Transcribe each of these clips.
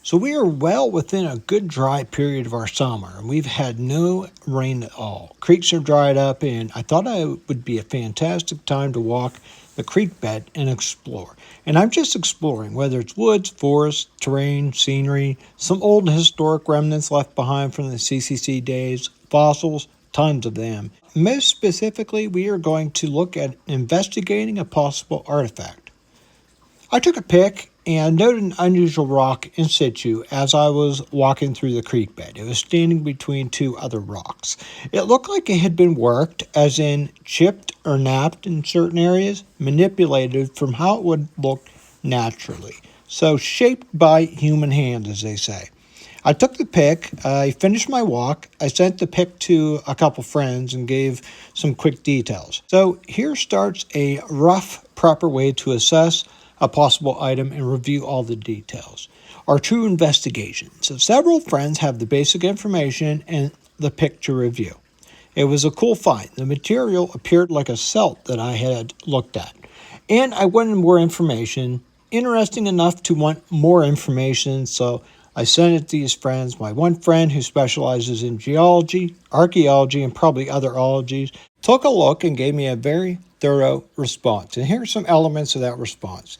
So we are well within a good dry period of our summer, and we've had no rain at all. Creeks are dried up, and I thought it would be a fantastic time to walk the creek bed and explore. And I'm just exploring, whether it's woods, forests, terrain, scenery, some old historic remnants left behind from the CCC days, fossils, tons of them. Most specifically, we are going to look at investigating a possible artifact. I took a pick and noted an unusual rock in situ as I was walking through the creek bed. It was standing between two other rocks. It looked like it had been worked, as in chipped or napped in certain areas, manipulated from how it would look naturally. So shaped by human hand, as they say. I took the pick, I finished my walk, I sent the pick to a couple friends and gave some quick details. So here starts a rough, proper way to assess a possible item and review all the details. Our true investigation. So several friends have the basic information and the pick to review. It was a cool find. The material appeared like a celt that I had looked at. And I wanted more information, interesting enough to want more information, so I sent it to these friends. My one friend who specializes in geology, archaeology, and probably other ologies, took a look and gave me a very thorough response. And here are some elements of that response.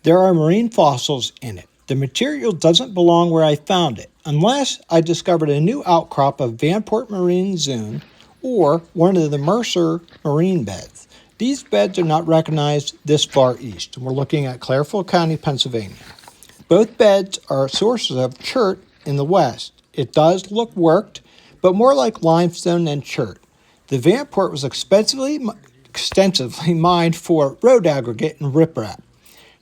There are marine fossils in it. The material doesn't belong where I found it, unless I discovered a new outcrop of Vanport Marine Zone or one of the Mercer marine beds. These beds are not recognized this far east. We're looking at Clarefield County, Pennsylvania. Both beds are sources of chert in the west. It does look worked, but more like limestone than chert. The Vanport was extensively mined for road aggregate and riprap.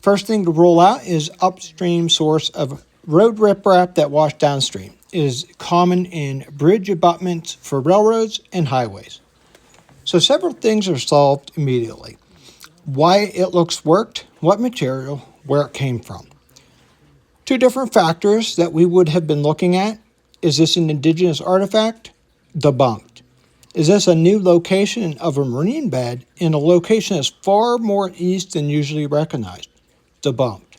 First thing to rule out is upstream source of road riprap that washed downstream. It is common in bridge abutments for railroads and highways. So several things are solved immediately. Why it looks worked, what material, where it came from. Two different factors that we would have been looking at. Is this an indigenous artifact? Debunked. Is this a new location of a marine bed in a location that's far more east than usually recognized? Debunked.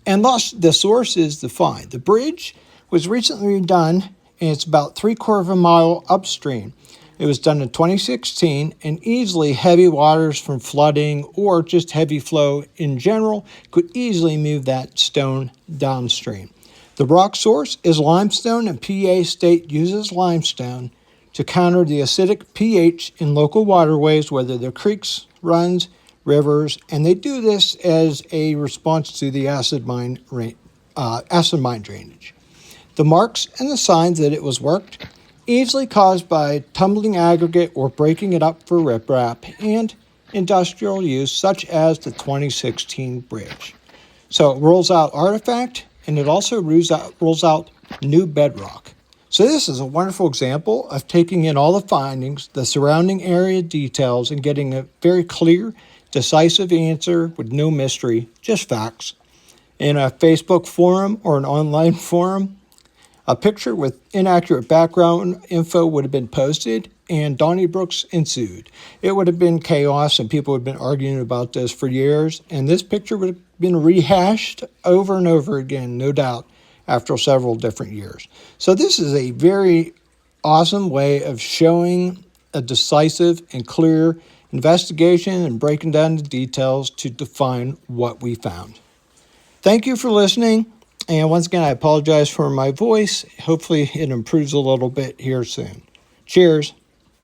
And thus, the source is the find. The bridge was recently redone, and it's about 3/4 of a mile upstream. It was done in 2016, and easily heavy waters from flooding or just heavy flow in general could easily move that stone downstream. The rock source is limestone, and PA State uses limestone to counter the acidic pH in local waterways, whether they're creeks, runs, rivers, and they do this as a response to the acid mine drainage. The marks and the signs that it was worked, easily caused by tumbling aggregate or breaking it up for riprap, and industrial use such as the 2016 bridge. So it rules out artifact, and it also rules out new bedrock. So this is a wonderful example of taking in all the findings, the surrounding area details, and getting a very clear, decisive answer with no mystery, just facts. In a Facebook forum or an online forum, a picture with inaccurate background info would have been posted, and Donnybrooks ensued. It would have been chaos, and people would have been arguing about this for years, and this picture would have been rehashed over and over again, no doubt, after several different years. So this is a very awesome way of showing a decisive and clear investigation and breaking down the details to define what we found. Thank you for listening. And once again, I apologize for my voice. Hopefully it improves a little bit here soon. Cheers.